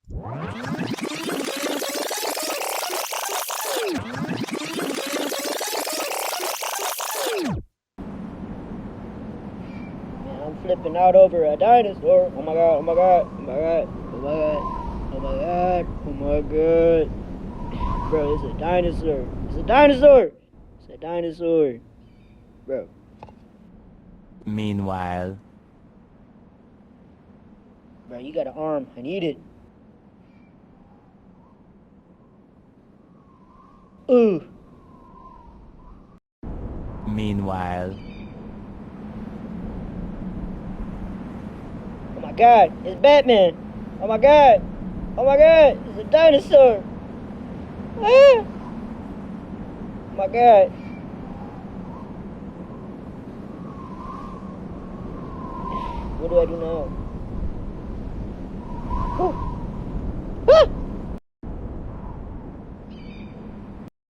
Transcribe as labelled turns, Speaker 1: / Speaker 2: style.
Speaker 1: Man, I'm flipping out over a dinosaur. Oh my god, oh my god, oh my god, oh my god, oh my god, oh my god. Bro, it's a dinosaur. It's a dinosaur. It's a dinosaur. Bro.
Speaker 2: Meanwhile.
Speaker 1: Bro, you got an arm. I need it. Ooh.
Speaker 2: Meanwhile.
Speaker 1: Oh my god, it's Batman. Oh my god. Oh my god, it's a dinosaur. Ah. Oh my god. What do I do now? Whew.